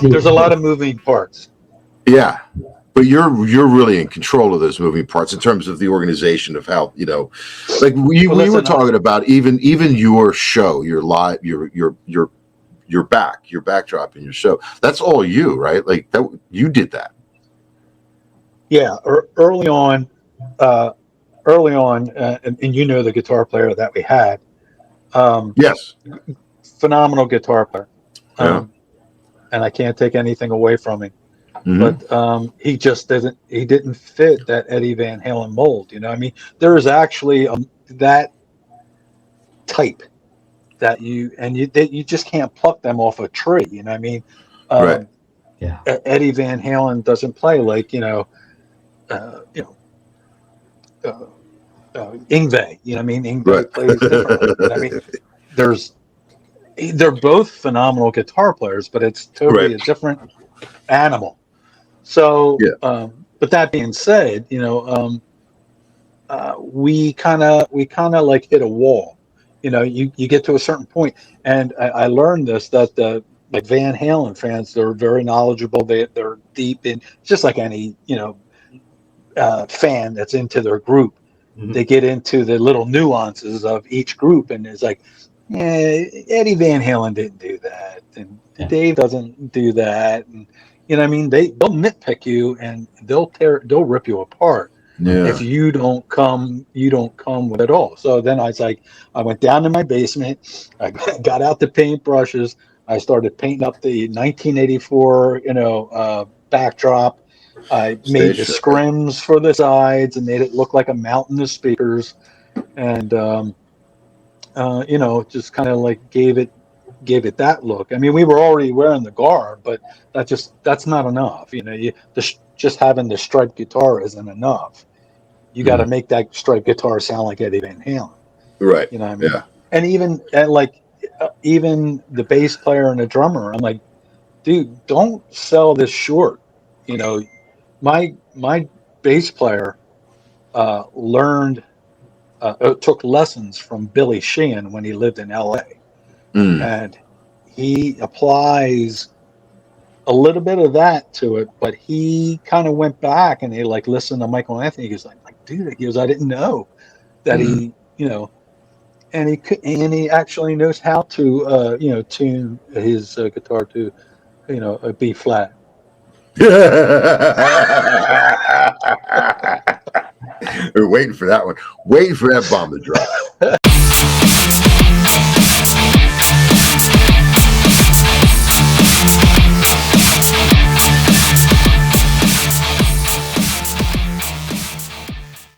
there's a lot of moving parts. Yeah, but you're really in control of those moving parts in terms of the organization of how, you know, like we were talking about even your show, your live, your backdrop in your show. That's all you, right? Like that, you did that. Yeah, early on, and you know the guitar player that we had. Yes. Phenomenal guitar player. Yeah. And I can't take anything away from him. Mm-hmm. But he just didn't fit that Eddie Van Halen mold. You know, I mean, there is actually that type that you just can't pluck them off a tree. You know what I mean? Right. Yeah. Eddie Van Halen doesn't play like, Yngwie. You know what I mean? Yngwie Right. plays differently. You know what I mean? They're both phenomenal guitar players, but it's totally a different animal. So, but that being said, we kind of like hit a wall. You know, you get to a certain point, and I learned this, that the like Van Halen fans, they're very knowledgeable. They're deep in, just like any fan that's into their group. Mhm. They get into the little nuances of each group, and it's like, Eddie Van Halen didn't do that, and Dave doesn't do that, and you know what I mean, they'll nitpick you and they'll rip you apart if you don't come with it all. So then I went down to my basement, I got out the paintbrushes, I started painting up the 1984 backdrop. I made the scrims for the sides and made it look like a mountain of speakers, and just kind of like gave it that look. I mean, we were already wearing the garb, but that's not enough. You know, just having the striped guitar isn't enough. You got to make that striped guitar sound like Eddie Van Halen. Right. You know what I mean? Yeah. And even the bass player and the drummer, I'm like, dude, don't sell this short. You know, my bass player took lessons from Billy Sheehan when he lived in LA. And he applies a little bit of that to it, but he kind of went back and he like listened to Michael Anthony. He was like, dude, he goes, I didn't know that he, and he actually knows how to, tune his guitar to, a B flat. We're waiting for that one. Waiting for that bomb to drop.